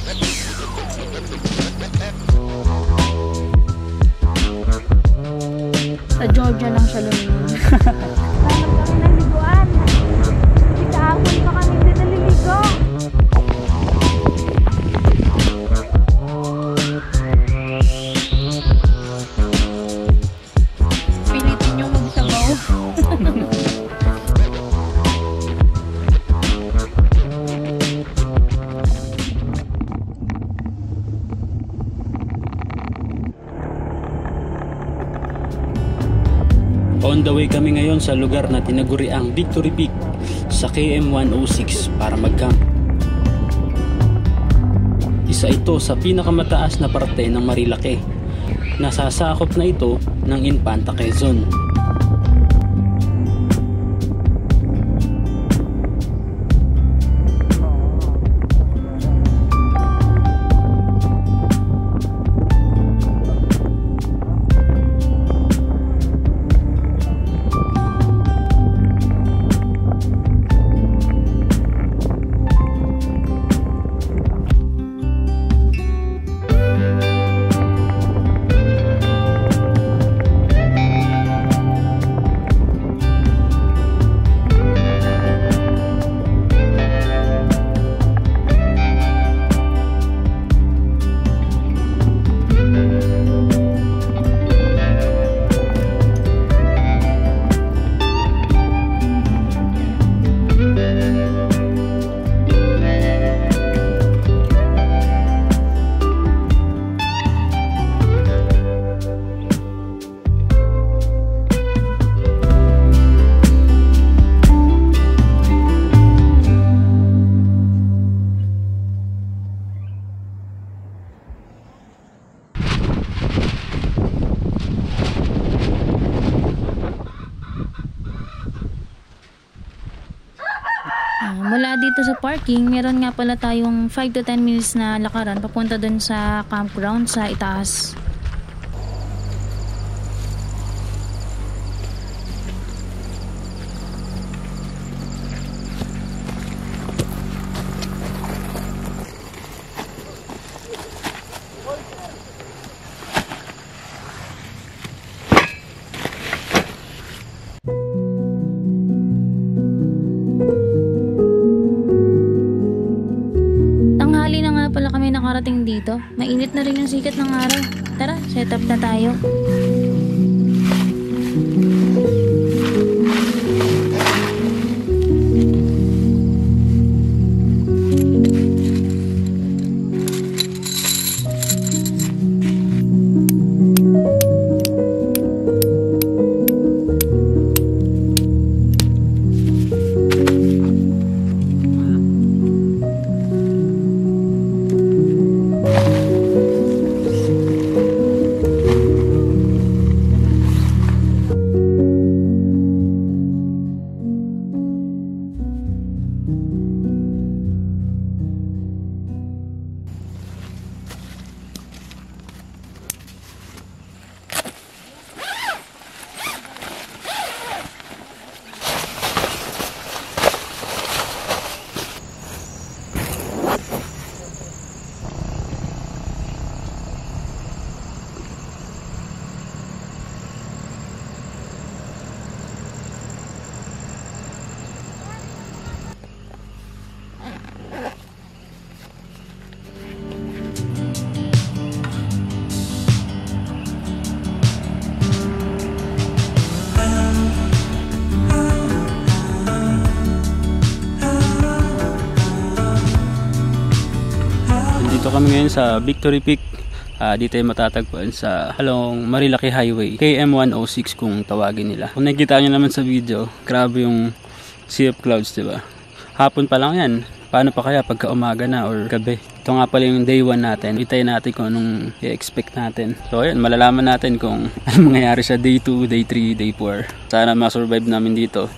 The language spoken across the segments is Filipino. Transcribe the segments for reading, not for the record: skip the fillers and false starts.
Sa Georgia lang siya lumingon. Hanap kami ng liguan. Kasi kahapon pa kami hindi naliligo. Pilitin nyo magsabaw. On the way kami ngayon sa lugar na tinaguriang Victory Peak sa KM 106 para mag-camp. Isa ito sa pinakamataas na parte ng Marilake. Nasasakop na ito ng Infanta Quezon. Mula dito sa parking, meron nga pala tayong 5 to 10 minutes na lakaran papunta dun sa campground sa itaas. Nakarating dito. Mainit na rin yung sikat ng araw. Tara, set up na tayo. Dito kami ngayon sa Victory Peak. Dito ay matatagpuan sa Halong Marilake Highway, KM 106 kung tawagin nila. Kung nakikita nyo naman sa video, grabe yung sea of clouds, diba? Hapon pa lang yan. Paano pa kaya pagka umaga na or gabi? Ito nga pala yung day 1 natin. Itayin natin kung anong i-expect natin. So ayan, malalaman natin kung anong mangyayari sa day 2, day 3, day 4. Sana ma-survive namin dito.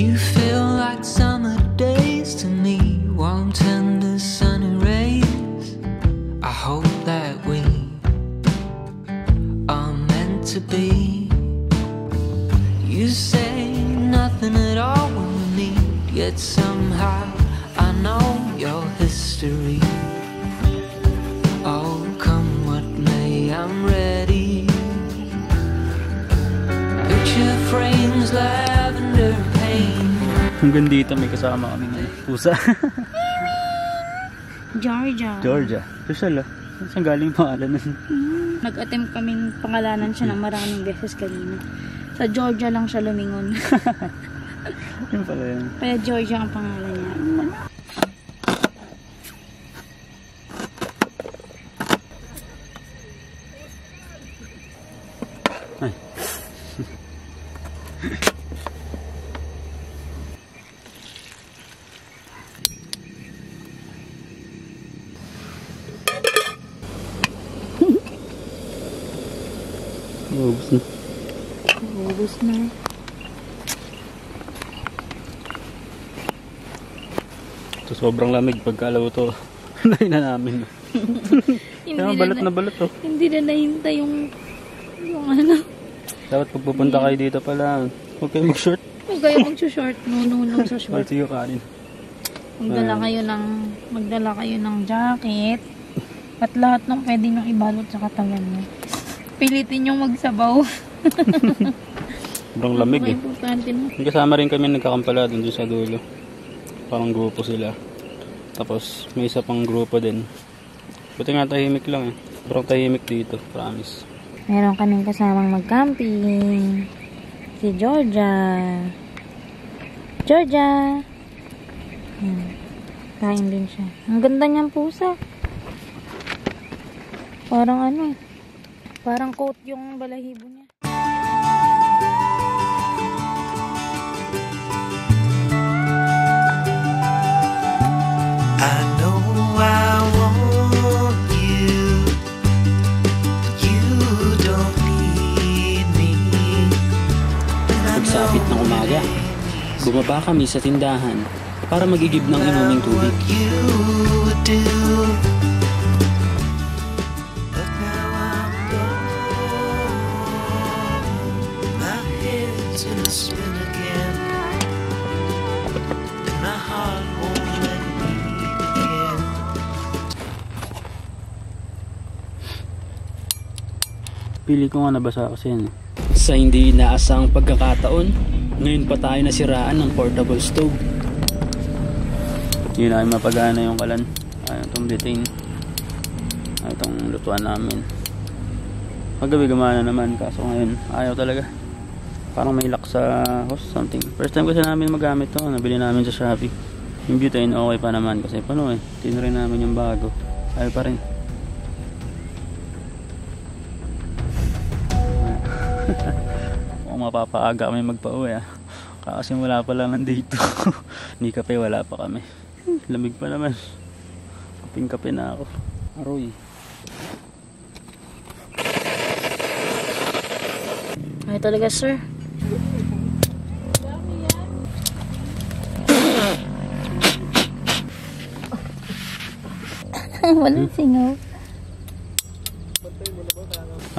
You feel like summer days to me, warm, tender, sunny rays. I hope that we are meant to be. You say nothing at all when we meet, yet somehow I know your history. Oh, come what may, I'm ready. Picture frames, lavender paint. Hanggang dito may kasama kami ng pusa. Georgia. Georgia. Social ah. Saan galing yung pangalan nun? Nag-attempt kaming pangalanan siya ng maraming beses kanina. Sa Georgia lang siya lumingon. Yun pala yun. Kaya Georgia ang pangalan niya. Ay. Ubus na. Ubus na. So, sobrang lamig pagkalaw to. Lain na namin. Kaya balat na balat to. Hindi na nahintay yung ano. Dapat pagpupunta kayo dito pala, huwag kayo mag-short. Huwag kayo mag-short. No sa short. Pati yung kanin. Magdala kayo ng jacket. At lahat ng pwede nyo ibalot sa katawan nyo. Pilitin yung magsabaw. Sobrang lamig eh. Importante na. May kasama rin kami nagkakampala dun sa dulo. Parang grupo sila. Tapos may isa pang grupo din. Buti nga tahimik lang eh. Sobrang tahimik dito, promise. Meron kaming kasamang mag-camping. Si Georgia. Georgia! Kain din siya. Ang ganda niyang pusa. Parang ano, parang coat yung balahibo niya. I know I want you, but you don't need me. Pagsapit ng umaga, bumaba kami sa tindahan para magigib ng inuming tubig. What you would do, but now I'm gone. My head's in a spin again, and my heart won't let me begin. Pili ko nga nabasa kasi yan. Sa hindi inaasang pagkakataon, ngayon pa tayo nasiraan ng portable stove. Yun ay mapagana yung kalan. Ayaw itong butane. Ayaw itong lutuan namin. Paggabi gumana naman, kaso ngayon ayaw talaga. Parang may lock sa host something. First time kasi namin magamit to. Nabili namin sa Shopee. Yung butane okay pa naman kasi paano eh. Tinry namin yung bago. Ayaw pa rin. Kung mapapaaga kami magpa-uwi ah. Kasi wala pa lang nandito. Ni kape wala pa kami. Lamig pa naman. Kaping-kape na ako. Aroy. Ay talaga, sir. Walang singaw.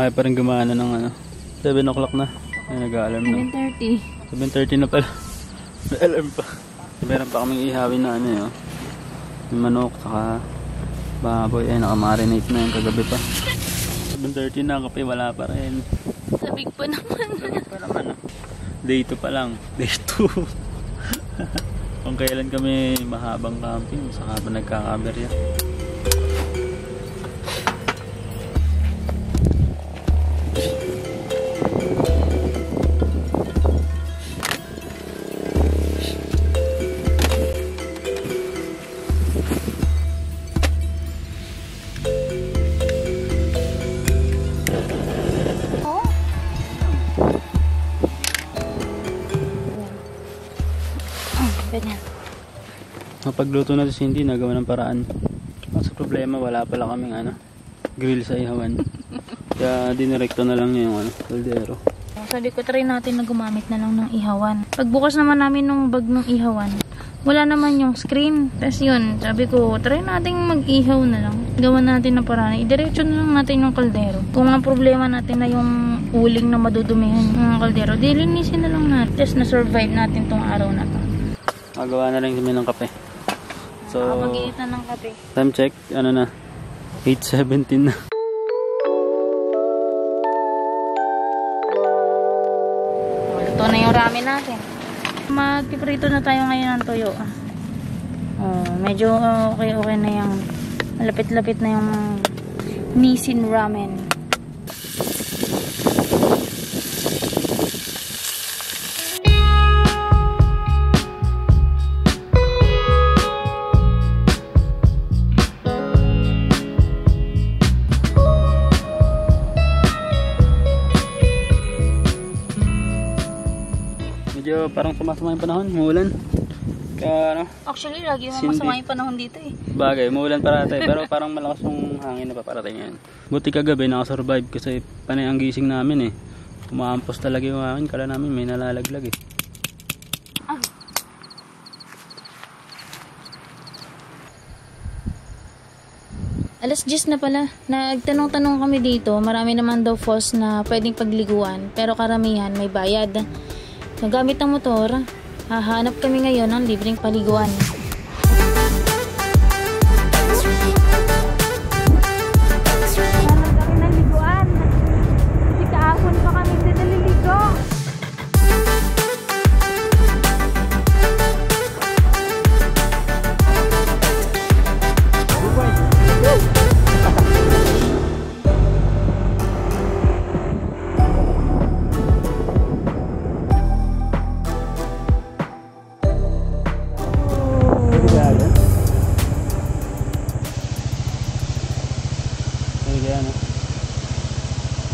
Ay pa rin gumana ng ano. 7 o'clock na. Ay nag-aalarm na. 7:30. 7:30 na pala. May alarm pa. Meron pa kaming ihawin na ano yun. Yung manok, saka baboy. Ay nakamarinate na yung kagabi pa. 7:30 na, kape wala pa rin. Sabig pa naman. Sabig pa naman. Day 2 pa lang. Day 2. Kung kailan kami mahabang camping, saka ba nagkakaberya. Ganyan. Mapagluto na si Cindy, nagawa ng paraan. Sa problema, wala pala kaming ano, grill sa ihawan. Kaya dinirekto na lang niya yung ano, kaldero. Sabi ko, try natin na gumamit na lang ng ihawan. Pagbukas naman namin ng bag ng ihawan, wala naman yung screen. Tapos yun, sabi ko, try natin mag-ihaw na lang. Gawan natin na paraan. Idiretso na lang natin yung kaldero. Kung ang problema natin na yung uling na madudumihan yung kaldero, dilinisin na lang natin. Tapos na-survive natin tong araw na to. Magawa na lang kami ng kape. So, Mag-iitan ng kape. time check, ano na, 8:17 na. Luto na yung ramen natin. Magpiprito na tayo ngayon ng toyo. Medyo okay na yung malapit-lapit na yung Nissin ramen. Medyo parang sumasama yung panahon, umuulan. Ano, Actually, lagi mo Cindy. masama yung panahon dito eh. bagay, umuulan parate, pero parang malakas yung hangin na paparating ngayon. Buti kagabi nakasurvive kasi panay ang gising namin eh. Umaampos talaga yung hangin, kala namin may nalalaglag eh. Alas 10 na pala. Nagtanong-tanong kami dito. Marami naman daw falls na pwedeng pagliguan. Pero karamihan may bayad. Nagamit ng motor, hahanap kami ngayon ng libreng paliguan. Hanap kami ng liguan. Kasi kahapon pa kami din naliligo.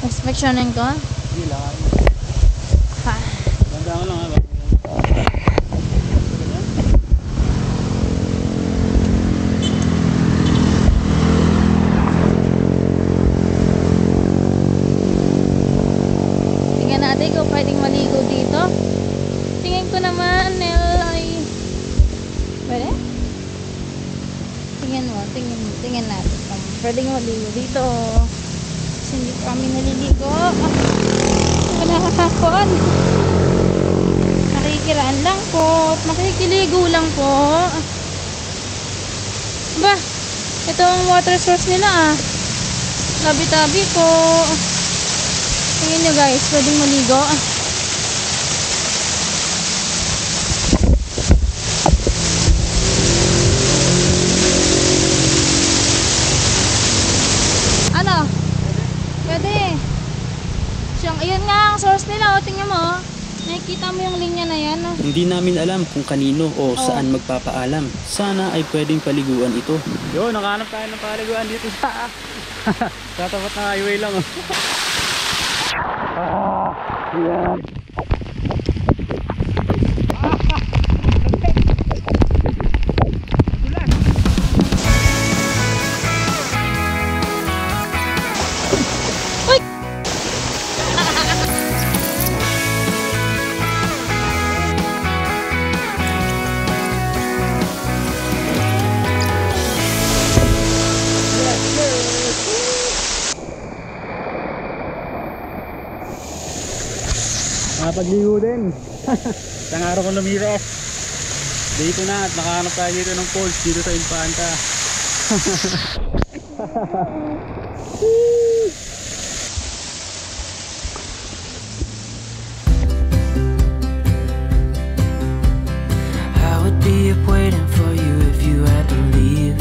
Inspeksyonin ko? Hindi lang. Ha? Ganda ko lang ha. Tingnan natin kung pwedeng maligo dito. Tingin ko naman, ay... Pwede? Tingnan natin kung pwedeng maligo dito. Kasi hindi kami naliligo. Wala hapon. Nakikiraan lang po. Makikiligo lang po. Ba, ito ang water source nila ah. Tabi-tabi po. Tingnan nyo guys, pwedeng maligo. Ano? Pwede. Siyang, ayan nga ang source nila. O, tingnan mo. Oh. Nakikita mo yung linya na yan. Oh. Hindi namin alam kung kanino o saan magpapaalam. Sana ay pwedeng paliguan ito. Yo, nakahanap tayo ng paliguan dito sa tatapat na highway lang. Yan. Nakapagligo din. Isang araw ko lumiras. Dito na at nakahanap tayo dito ng falls dito sa Infanta. I would be up waiting for you if you had to leave.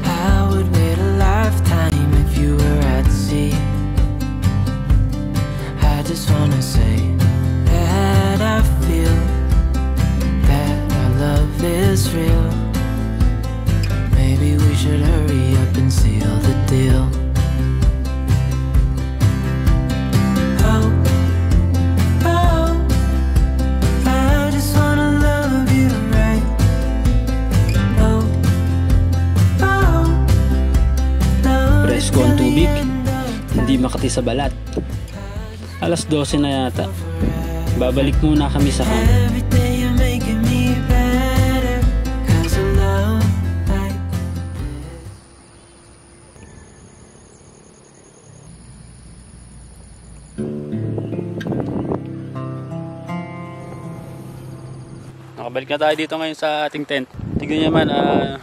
I would wait a lifetime if you were at sea. I just wanna say that I feel that our love is real. Maybe we should hurry up and seal the deal. Oh, oh, I just wanna love you right. Oh, oh, love Presko ang tubig. Hindi Makati sa balat. Alas 12 na yata. Babalik muna kami sa camp. Every day you're making me better, 'cause I love like Nakabalik na tayo dito ngayon sa ating tent. Tignan nyo naman,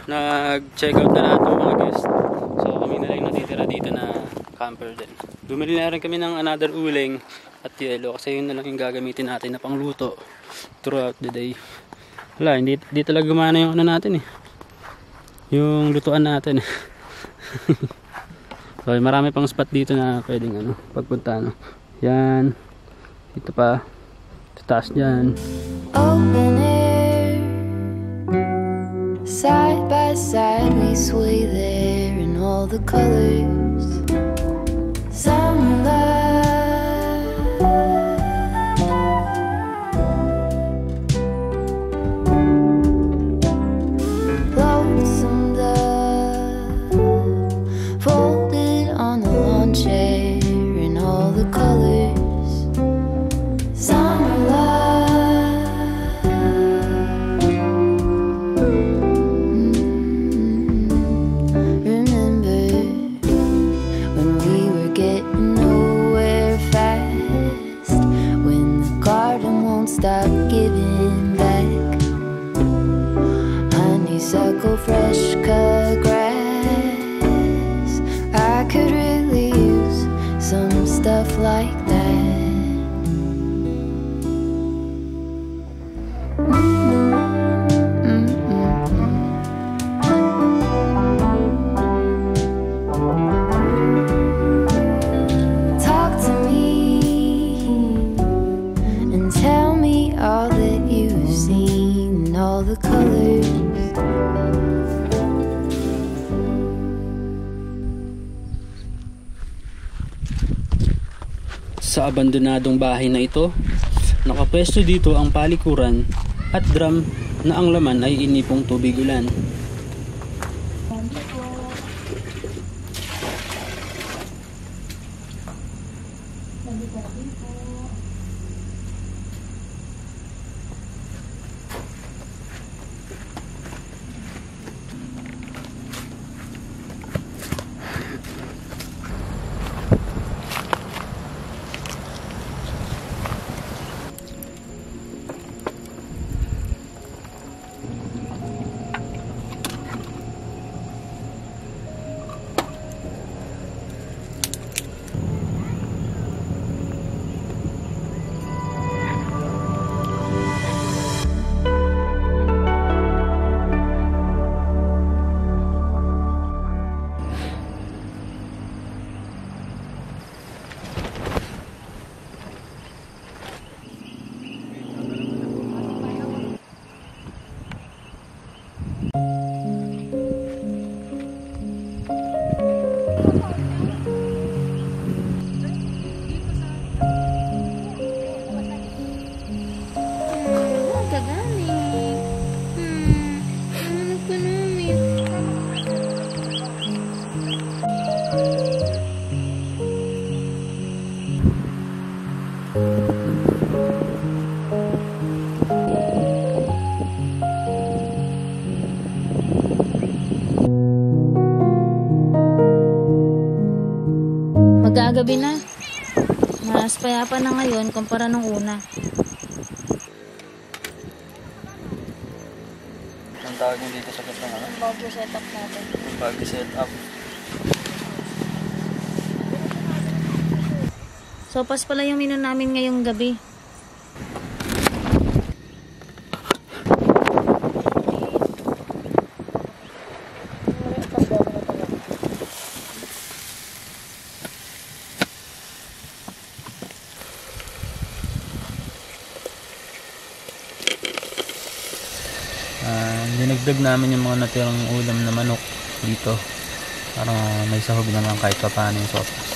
nag-check out na lahat ng mga guest. So kami na lang natitira dito na camper din. Bumili na rin kami ng another uling at yelo kasi yun na lang yung gagamitin natin na pangluto throughout the day. Wala, hindi talaga gumana yung ano natin eh. Yung lutuan natin eh. So marami pang spot dito na pwedeng pagpunta Yan. Dito pa. Taas dyan. Open air, side by side we sway there in all the colors. Summer love, lonesome dove, folded on the lawn chair in all the colors. Summer love, remember when we were getting nowhere fast, when the garden won't stop giving back honeysuckle, fresh cut grass. I could really use some stuff like that. Talk to me and tell me all that you've seen, all the colors. Sa abandonadong bahay na ito, nakapwesto dito ang palikuran at drum na ang laman ay inipong tubig ulan. Magagabi na. Mas payapa na ngayon kumpara nung una. Ang tawag mo dito sa katang Bagyo setup natin. Bagyo setup. Sopas pala yung menu namin ngayong gabi. Dinagdag namin yung mga natirang ulam na manok dito para may sahog naman kahit pa paano yung sopas.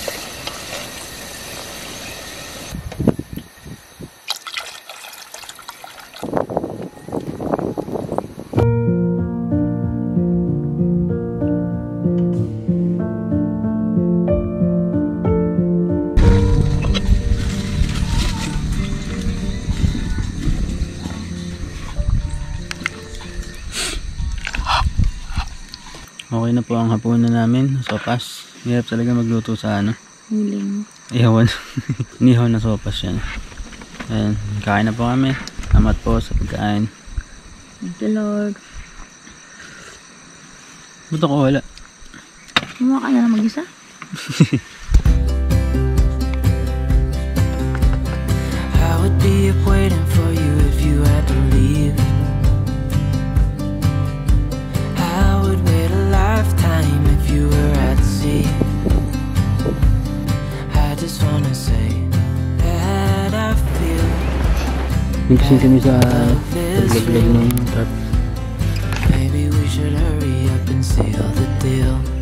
Okay na po ang hapunan namin. Sopas. Hirap talaga magluto sa ano. Huling. Ihawan. Nihaw na sopas yan. Ayan. Kain na po kami. Salamat po sa pagkain. Thank you, Lord. Ba't ako wala? Gumawa ka na lang mag-isa? I would be up waiting for you if you had to leave. I would wait a lifetime if you were at sea. I just wanna say that I feel Nagkasing kami sa paglaglag ng tarp. maybe we should hurry up and seal the deal.